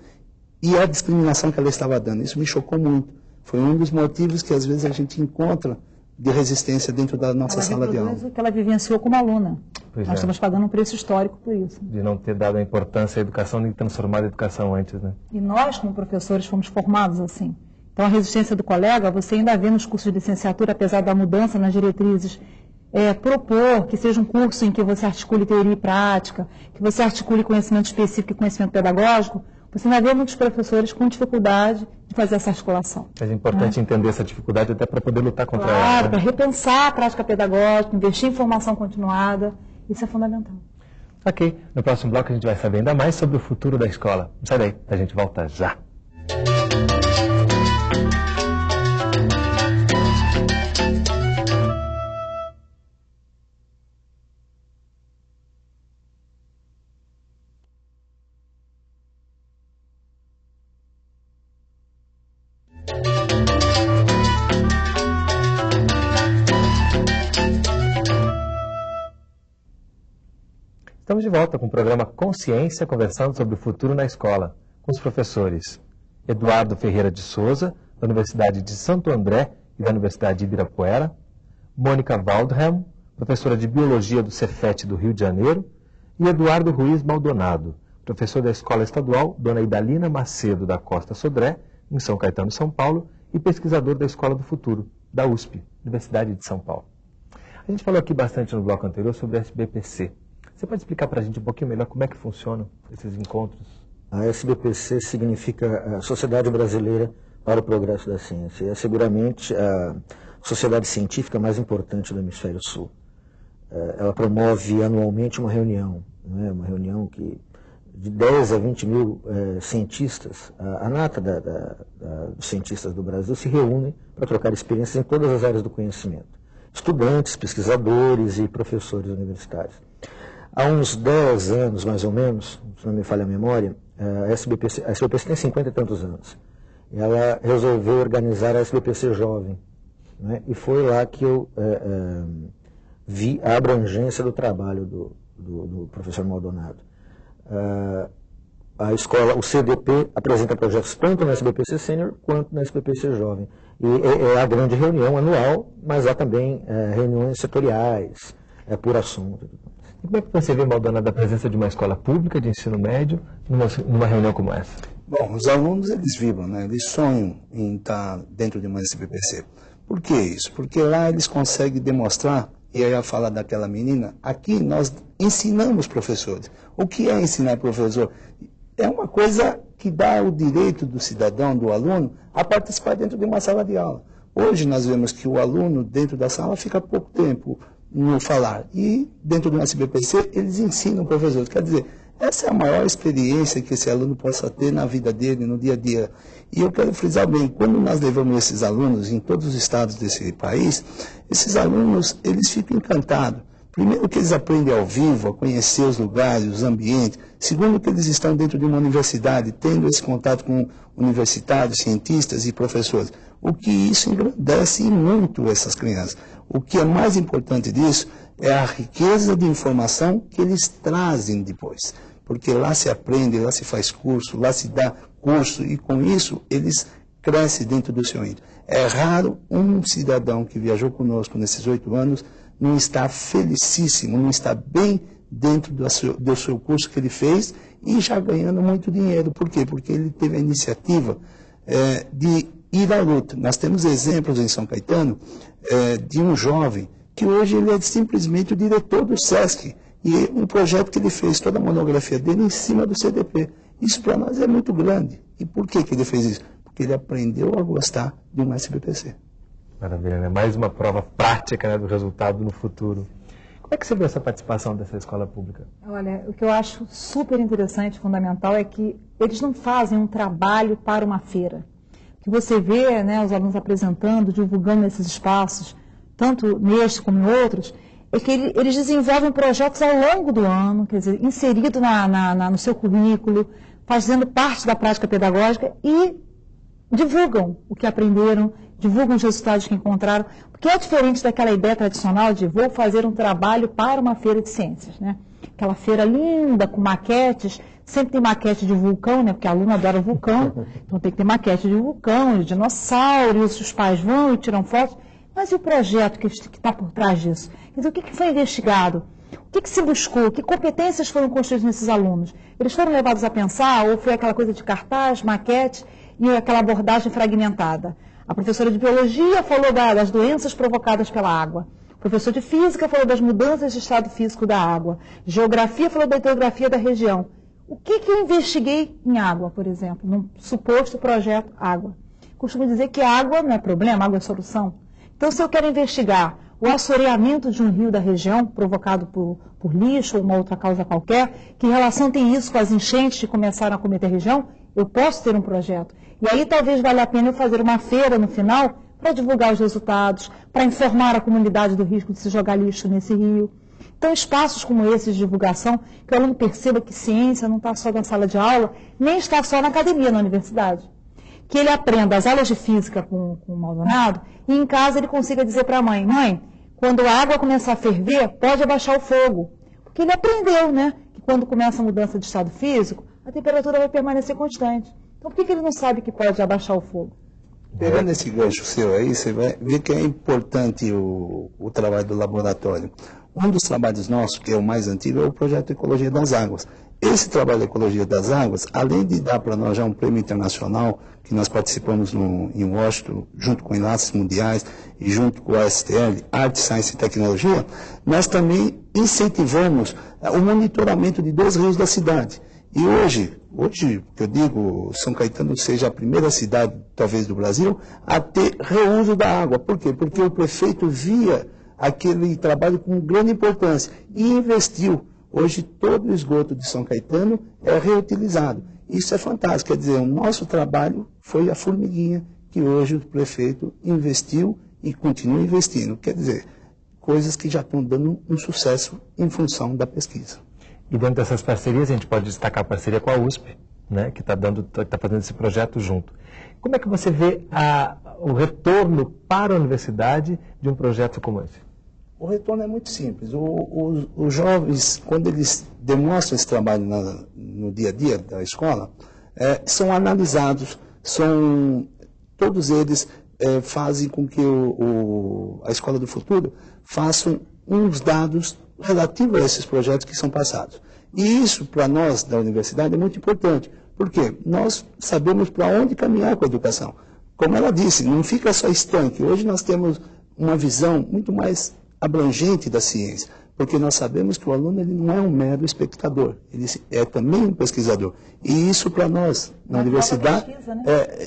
e a discriminação que ela estava dando. Isso me chocou muito. Foi um dos motivos que às vezes a gente encontra de resistência dentro da nossa sala de aula. O que ela vivenciou como aluna. Pois Nós estamos pagando um preço histórico por isso. De não ter dado a importância à educação nem transformado a educação antes, né? E nós, como professores, fomos formados assim. Então, a resistência do colega, você ainda vê nos cursos de licenciatura, apesar da mudança nas diretrizes, propor que seja um curso em que você articule teoria e prática, que você articule conhecimento específico e conhecimento pedagógico, você ainda vê muitos professores com dificuldade de fazer essa articulação. É importante entender essa dificuldade até para poder lutar contra ela. Claro, para repensar a prática pedagógica, investir em formação continuada, isso é fundamental. Ok, no próximo bloco a gente vai saber ainda mais sobre o futuro da escola. Não sai daí, a gente volta já. Estamos de volta com o programa Consciência, conversando sobre o futuro na escola, com os professores Eduardo Ferreira de Souza, da Universidade de Santo André e da Universidade de Ibirapuera, Mônica Waldhelm, professora de Biologia do Cefet do Rio de Janeiro, e Eduardo Ruiz Maldonado, professor da Escola Estadual Dona Idalina Macedo da Costa Sodré, em São Caetano, São Paulo, e pesquisador da Escola do Futuro, da USP, Universidade de São Paulo. A gente falou aqui bastante no bloco anterior sobre a SBPC. Você pode explicar para a gente um pouquinho melhor como é que funcionam esses encontros? A SBPC significa a Sociedade Brasileira para o Progresso da Ciência. E é seguramente a sociedade científica mais importante do Hemisfério Sul. Ela promove anualmente uma reunião, né? Uma reunião que de 10 a 20 mil cientistas, a nata dos cientistas do Brasil se reúnem para trocar experiências em todas as áreas do conhecimento. Estudantes, pesquisadores e professores universitários. Há uns 10 anos, mais ou menos, se não me falha a memória, a SBPC tem 50 e tantos anos. Ela resolveu organizar a SBPC Jovem, né? E foi lá que eu vi a abrangência do trabalho do professor Maldonado. A escola, o CDP, apresenta projetos tanto na SBPC Sênior quanto na SBPC Jovem. E é a grande reunião anual, mas há também reuniões setoriais, por assunto. E como é que você vê, Maldonado, a presença de uma escola pública de ensino médio numa reunião como essa? Bom, os alunos, eles vibram, né? Eles sonham em estar dentro de uma SBPC. Por que isso? Porque lá eles conseguem demonstrar, e aí eu ia falar daquela menina, aqui nós ensinamos professores. O que é ensinar professor? É uma coisa que dá o direito do cidadão, do aluno, a participar dentro de uma sala de aula. Hoje nós vemos que o aluno dentro da sala fica pouco tempo no falar. E dentro do SBPC eles ensinam o professor. Quer dizer, essa é a maior experiência que esse aluno possa ter na vida dele, no dia a dia. E eu quero frisar bem, quando nós levamos esses alunos em todos os estados desse país, esses alunos, eles ficam encantados. Primeiro que eles aprendem ao vivo, a conhecer os lugares, os ambientes. Segundo que eles estão dentro de uma universidade, tendo esse contato com universitários, cientistas e professores. O que isso engrandece muito essas crianças. O que é mais importante disso é a riqueza de informação que eles trazem depois. Porque lá se aprende, lá se faz curso, lá se dá curso e com isso eles crescem dentro do seu índice. É raro um cidadão que viajou conosco nesses 8 anos não está felicíssimo, não está bem dentro do seu curso que ele fez e já ganhando muito dinheiro. Por quê? Porque ele teve a iniciativa de ir à luta. Nós temos exemplos em São Caetano de um jovem que hoje ele é simplesmente o diretor do SESC e um projeto que ele fez, toda a monografia dele em cima do CDP. Isso para nós é muito grande. E por que ele fez isso? Porque ele aprendeu a gostar de um SBPC. Maravilha, né? Mais uma prova prática, né, do resultado no futuro. Como é que você vê essa participação dessa escola pública? Olha, o que eu acho super interessante, fundamental, é que eles não fazem um trabalho para uma feira. O que você vê, né, os alunos apresentando, divulgando nesses espaços, tanto neste como em outros, é que eles desenvolvem projetos ao longo do ano, quer dizer, inserido no seu currículo, fazendo parte da prática pedagógica e divulgam o que aprenderam, divulgam os resultados que encontraram, porque é diferente daquela ideia tradicional de vou fazer um trabalho para uma feira de ciências, né? Aquela feira linda, com maquetes, sempre tem maquete de vulcão, né? Porque aluno adora vulcão, então tem que ter maquete de vulcão, de dinossauros, os pais vão e tiram fotos. Mas e o projeto que está por trás disso? Quer dizer, o que foi investigado? O que se buscou? Que competências foram construídas nesses alunos? Eles foram levados a pensar ou foi aquela coisa de cartaz, maquete e aquela abordagem fragmentada? A professora de biologia falou das doenças provocadas pela água. O professor de física falou das mudanças de estado físico da água. Geografia falou da hidrografia da região. O que eu investiguei em água, por exemplo, num suposto projeto água? Costumo dizer que água não é problema, água é solução. Então, se eu quero investigar o assoreamento de um rio da região, provocado por lixo ou uma outra causa qualquer, que relação tem isso com as enchentes que começaram a cometer a região, eu posso ter um projeto. E aí talvez valha a pena eu fazer uma feira no final para divulgar os resultados, para informar a comunidade do risco de se jogar lixo nesse rio. Então, espaços como esses de divulgação, que o aluno perceba que ciência não está só na sala de aula, nem está só na academia, na universidade. Que ele aprenda as aulas de física com o Maldonado e em casa ele consiga dizer para a mãe, mãe, quando a água começar a ferver, pode abaixar o fogo. Porque ele aprendeu, né, que quando começa a mudança de estado físico, a temperatura vai permanecer constante. Então, por que ele não sabe que pode abaixar o fogo? Pegando esse gancho seu aí, você vai ver que é importante o trabalho do laboratório. Um dos trabalhos nossos, que é o mais antigo, é o projeto Ecologia das Águas. Esse trabalho de Ecologia das Águas, além de dar para nós já um prêmio internacional, que nós participamos em Washington, junto com Enlaces Mundiais e junto com a STL, Arte, Ciência e Tecnologia, nós também incentivamos o monitoramento de 2 rios da cidade. E hoje, que eu digo, São Caetano seja a primeira cidade, talvez, do Brasil, a ter reuso da água. Por quê? Porque o prefeito via aquele trabalho com grande importância e investiu. Hoje, todo o esgoto de São Caetano é reutilizado. Isso é fantástico. Quer dizer, o nosso trabalho foi a formiguinha que hoje o prefeito investiu e continua investindo. Quer dizer, coisas que já estão dando um sucesso em função da pesquisa. E dentro dessas parcerias, a gente pode destacar a parceria com a USP, né, que está fazendo esse projeto junto. Como é que você vê o retorno para a universidade de um projeto como esse? O retorno é muito simples. Os jovens, quando eles demonstram esse trabalho no dia a dia da escola, são analisados, todos eles fazem com que a Escola do Futuro faça uns dados relativos a esses projetos que são passados. E isso, para nós da universidade, é muito importante, porque nós sabemos para onde caminhar com a educação. Como ela disse, não fica só estanque. Hoje nós temos uma visão muito mais abrangente da ciência, porque nós sabemos que o aluno ele não é um mero espectador, ele é também um pesquisador. E isso para nós na universidade, pesquisa, né?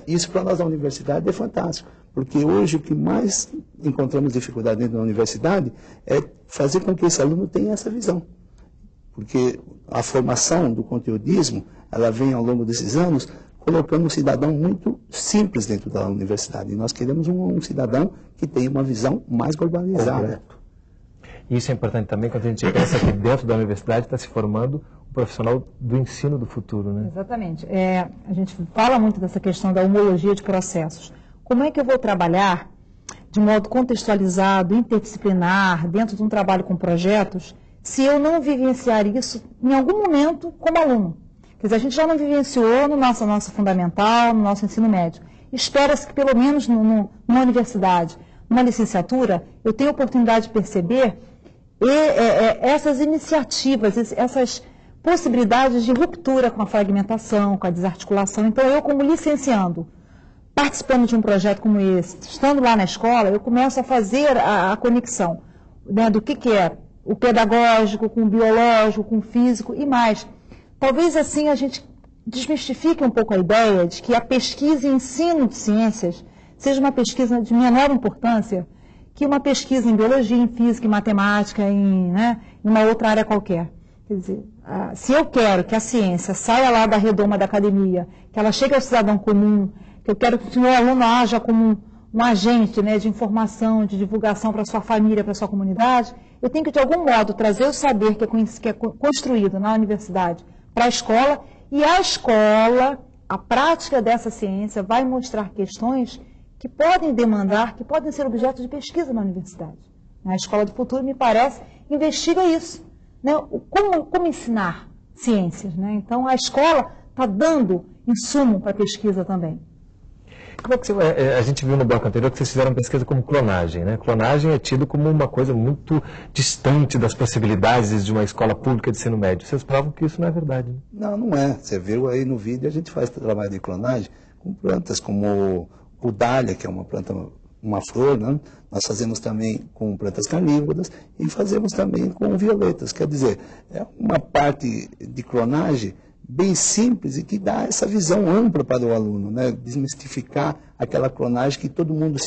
Isso para nós na universidade é fantástico, porque hoje o que mais encontramos dificuldade dentro da universidade é fazer com que esse aluno tenha essa visão, porque a formação do conteudismo ela vem ao longo desses anos colocando um cidadão muito simples dentro da universidade. E nós queremos um cidadão que tenha uma visão mais globalizada. Correto. Isso é importante também quando a gente pensa que dentro da universidade está se formando um profissional do ensino do futuro, né? Exatamente. A gente fala muito dessa questão da homologia de processos. Como é que eu vou trabalhar de modo contextualizado, interdisciplinar, dentro de um trabalho com projetos, se eu não vivenciar isso em algum momento como aluno? Quer dizer, a gente já não vivenciou no nosso fundamental, no nosso ensino médio. Espera-se que pelo menos numa universidade, numa licenciatura, eu tenha a oportunidade de perceber essas iniciativas, essas possibilidades de ruptura com a fragmentação, com a desarticulação. Então, eu como licenciando, participando de um projeto como esse, estando lá na escola, eu começo a fazer a conexão, né, do que é o pedagógico com o biológico, com o físico e mais. Talvez assim a gente desmistifique um pouco a ideia de que a pesquisa e ensino de ciências seja uma pesquisa de menor importância que uma pesquisa em biologia, em física, em matemática, em uma outra área qualquer. Quer dizer, se eu quero que a ciência saia lá da redoma da academia, que ela chegue ao cidadão comum, que eu quero que o meu aluno haja como um agente, né, de informação, de divulgação para a sua família, para a sua comunidade, eu tenho que, de algum modo, trazer o saber que é construído na universidade para a escola, e a escola, a prática dessa ciência, vai mostrar questões que podem demandar, que podem ser objeto de pesquisa na universidade. A Escola do Futuro, me parece, investiga isso. Né? Como ensinar ciências. Né? Então, a escola está dando insumo para a pesquisa também. Como é que a gente viu no bloco anterior que vocês fizeram pesquisa como clonagem, né? Clonagem é tido como uma coisa muito distante das possibilidades de uma escola pública de ensino médio. Vocês provam que isso não é verdade, né? Não, não é. Você viu aí no vídeo, a gente faz trabalho de clonagem com plantas como o dália, que é uma planta, uma flor, né? Nós fazemos também com plantas carnívoras e fazemos também com violetas. Quer dizer, é uma parte de clonagem bem simples e que dá essa visão ampla para o aluno, né? Desmistificar aquela clonagem que todo mundo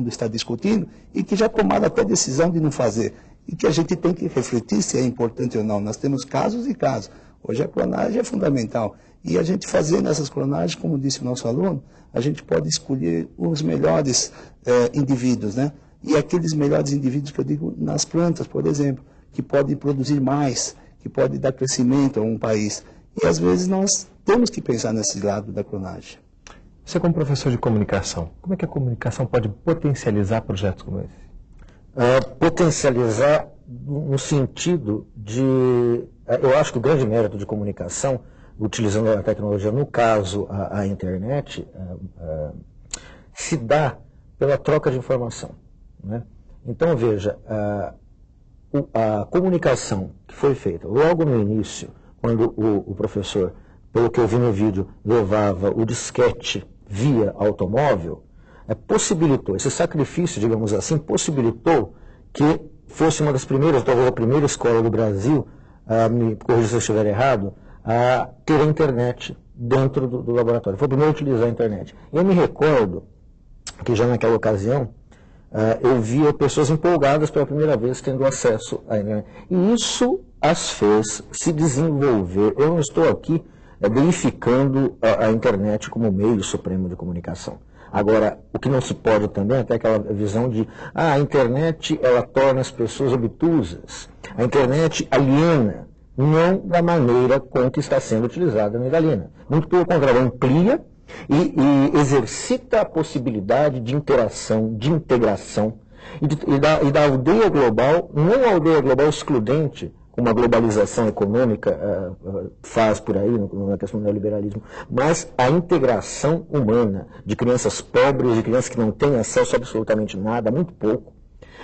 está discutindo e que já tomaram até decisão de não fazer. E que a gente tem que refletir se é importante ou não. Nós temos casos e casos. Hoje a clonagem é fundamental. E a gente fazendo essas clonagens, como disse o nosso aluno, a gente pode escolher os melhores indivíduos, né? E aqueles melhores indivíduos que eu digo nas plantas, por exemplo, que podem produzir mais, que pode dar crescimento a um país. E às vezes nós temos que pensar nesse lado da clonagem. Você como professor de comunicação, como é que a comunicação pode potencializar projetos como esse? Potencializar no sentido de... Eu acho que o grande mérito de comunicação, utilizando a tecnologia, no caso a internet, se dá pela troca de informação, né? Então, veja, a comunicação que foi feita logo no início, quando o professor, pelo que eu vi no vídeo, levava o disquete via automóvel, possibilitou, esse sacrifício, digamos assim, possibilitou que fosse uma das primeiras, talvez a primeira escola do Brasil, me corrija se eu estiver errado, a ter a internet dentro do laboratório. Foi o primeiro a utilizar a internet. Eu me recordo que já naquela ocasião, eu via pessoas empolgadas pela primeira vez tendo acesso à internet. E isso as fez se desenvolver. Eu não estou aqui deificando a internet como meio supremo de comunicação. Agora, o que não se pode também é ter aquela visão de a internet ela torna as pessoas obtusas. A internet aliena, não da maneira com que está sendo utilizada na aliena. Muito pelo contrário, amplia e exercita a possibilidade de interação, de integração e da aldeia global, não a aldeia global excludente, como a globalização econômica faz por aí, na questão do neoliberalismo, mas a integração humana de crianças pobres, de crianças que não têm acesso a absolutamente nada, muito pouco,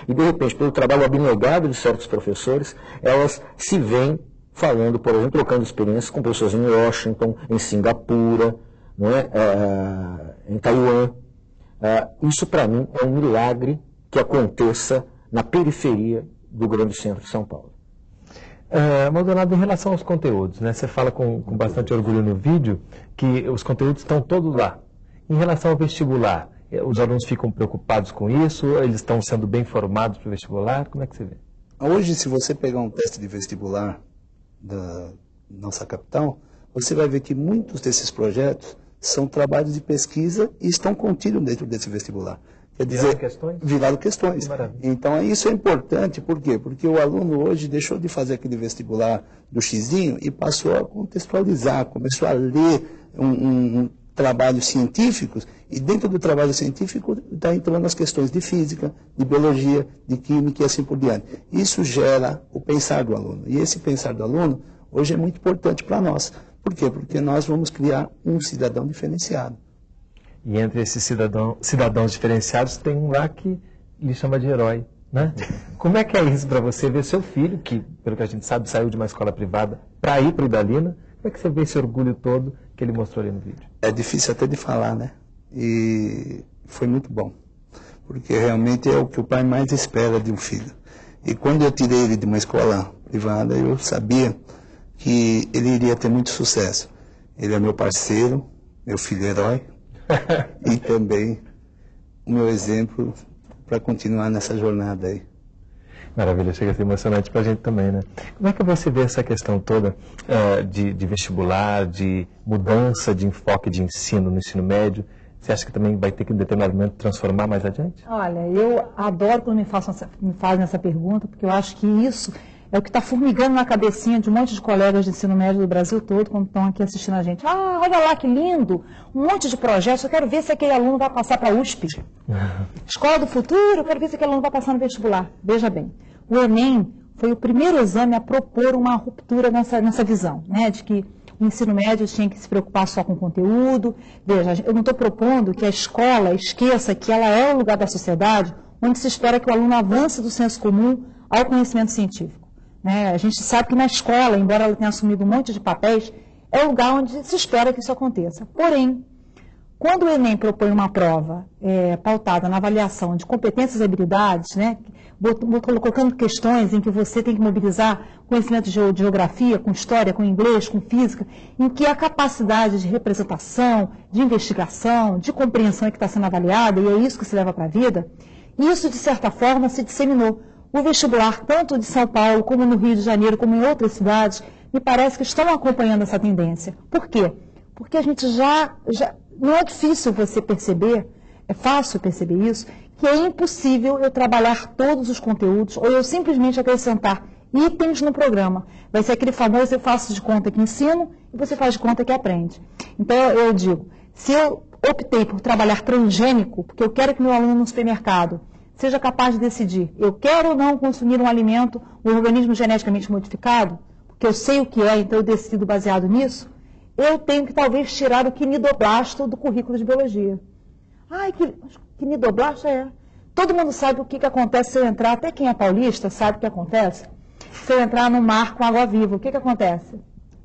e de repente, pelo trabalho abnegado de certos professores, elas se veem falando, por exemplo, trocando experiências com pessoas em Washington, em Singapura, não é? Em Taiwan. Isso, para mim, é um milagre que aconteça na periferia do grande centro de São Paulo. Maldonado, em relação aos conteúdos, né? Você fala com bastante orgulho no vídeo que os conteúdos estão todos lá. Em relação ao vestibular, os alunos ficam preocupados com isso? Eles estão sendo bem formados para o vestibular? Como é que você vê? Hoje, se você pegar um teste de vestibular da nossa capital, você vai ver que muitos desses projetos são trabalhos de pesquisa e estão contidos dentro desse vestibular. Quer dizer, viraram questões. Então, isso é importante, por quê? Porque o aluno hoje deixou de fazer aquele vestibular do xizinho e passou a contextualizar, começou a ler trabalhos científicos, e dentro do trabalho científico está entrando as questões de física, de biologia, de química e assim por diante. Isso gera o pensar do aluno. E esse pensar do aluno hoje é muito importante para nós. Por quê? Porque nós vamos criar um cidadão diferenciado. E entre esses cidadãos diferenciados tem um lá que lhe chama de herói, né? Como é que é isso para você ver seu filho, que, pelo que a gente sabe, saiu de uma escola privada para ir para o Idalina? Como é que você vê esse orgulho todo que ele mostrou ali no vídeo? É difícil até de falar, né? E foi muito bom, porque realmente é o que o pai mais espera de um filho. E quando eu tirei ele de uma escola privada, eu sabia que ele iria ter muito sucesso. Ele é meu parceiro, meu filho herói, e também o meu exemplo para continuar nessa jornada aí. Maravilha, chega a ser emocionante para a gente também, né? Como é que você vê essa questão toda de vestibular, de mudança de enfoque de ensino no ensino médio? Você acha que também vai ter que, em determinado momento, transformar mais adiante? Olha, eu adoro quando me fazem essa pergunta, porque eu acho que isso é o que está formigando na cabecinha de um monte de colegas de ensino médio do Brasil todo, quando estão aqui assistindo a gente. Ah, olha lá que lindo, um monte de projetos, eu quero ver se aquele aluno vai passar para a USP. Escola do Futuro, eu quero ver se aquele aluno vai passar no vestibular. Veja bem, o Enem foi o primeiro exame a propor uma ruptura nessa visão, né, de que o ensino médio tinha que se preocupar só com o conteúdo. Veja, eu não estou propondo que a escola esqueça que ela é o lugar da sociedade onde se espera que o aluno avance do senso comum ao conhecimento científico. Né? A gente sabe que na escola, embora ela tenha assumido um monte de papéis, é o lugar onde se espera que isso aconteça. Porém, quando o Enem propõe uma prova pautada na avaliação de competências e habilidades, né, colocando questões em que você tem que mobilizar conhecimento de geografia, com história, com inglês, com física, em que a capacidade de representação, de investigação, de compreensão é que está sendo avaliada, e é isso que se leva para a vida, isso, de certa forma, se disseminou. O vestibular, tanto de São Paulo, como no Rio de Janeiro, como em outras cidades, me parece que estão acompanhando essa tendência. Por quê? Porque a gente já não é difícil você perceber, é fácil perceber isso, que é impossível eu trabalhar todos os conteúdos ou eu simplesmente acrescentar itens no programa. Vai ser aquele famoso eu faço de conta que ensino e você faz de conta que aprende. Então eu digo, se eu optei por trabalhar transgênico, porque eu quero que meu aluno no supermercado seja capaz de decidir, eu quero ou não consumir um alimento, um organismo geneticamente modificado, porque eu sei o que é, então eu decido baseado nisso, eu tenho que talvez tirar o quinidoblasto do currículo de biologia. Ai, quinidoblasto Todo mundo sabe o que acontece se eu entrar, até quem é paulista sabe o que acontece. Se eu entrar no mar com água viva, o que acontece?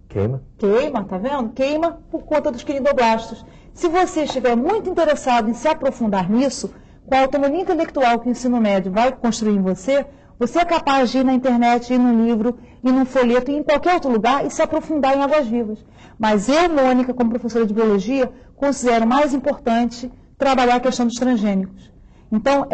Queima. Queima, tá vendo? Queima por conta dos quinidoblastos. Se você estiver muito interessado em se aprofundar nisso, com a autonomia intelectual que o ensino médio vai construir em você, você é capaz de ir na internet, ir num livro, ir num folheto, ir em qualquer outro lugar e se aprofundar em águas vivas. Mas eu, Mônica, como professora de biologia, considero mais importante trabalhar a questão dos transgênicos. Então,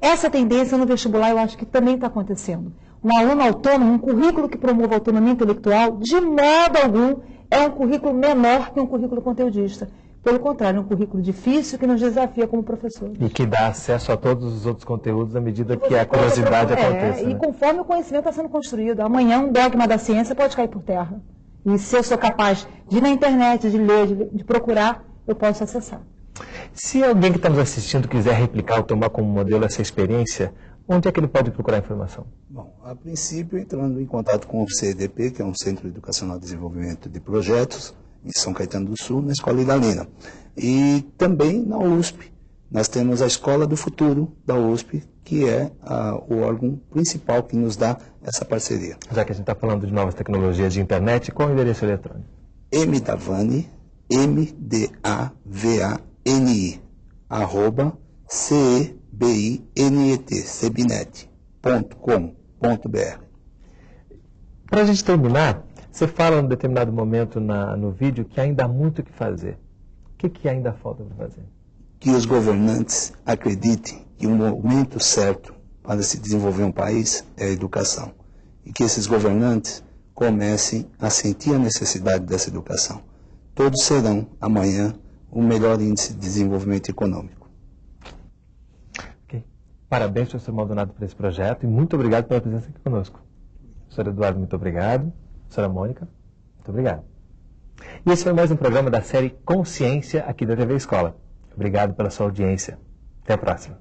essa tendência no vestibular eu acho que também está acontecendo. Um aluno autônomo, um currículo que promova a autonomia intelectual, de modo algum, é um currículo menor que um currículo conteudista. Pelo contrário, é um currículo difícil que nos desafia como professores. E que dá acesso a todos os outros conteúdos à medida que a curiosidade aconteça. E conforme o conhecimento está sendo construído. Amanhã um dogma da ciência pode cair por terra. E se eu sou capaz de ir na internet, de ler, de procurar, eu posso acessar. Se alguém que está nos assistindo quiser replicar ou tomar como modelo essa experiência, onde é que ele pode procurar informação? Bom, a princípio, entrando em contato com o CEDP, que é um Centro Educacional de Desenvolvimento de Projetos, em São Caetano do Sul, na Escola Idalina. E também na USP, nós temos a Escola do Futuro da USP, que é o órgão principal que nos dá essa parceria. Já que a gente está falando de novas tecnologias de internet, qual é o endereço eletrônico? mdavani, MDAVANI, @cebinet.com.br. Para a gente terminar, você fala em um determinado momento no vídeo que ainda há muito o que fazer. O que ainda falta para fazer? Que os governantes acreditem que o momento certo para se desenvolver um país é a educação. E que esses governantes comecem a sentir a necessidade dessa educação. Todos serão, amanhã, o melhor índice de desenvolvimento econômico. Okay. Parabéns, professor Maldonado, por esse projeto e muito obrigado pela presença aqui conosco. Professor Eduardo, muito obrigado. Professora Mônica, muito obrigado. E esse foi mais um programa da série Consciência aqui da TV Escola. Obrigado pela sua audiência. Até a próxima.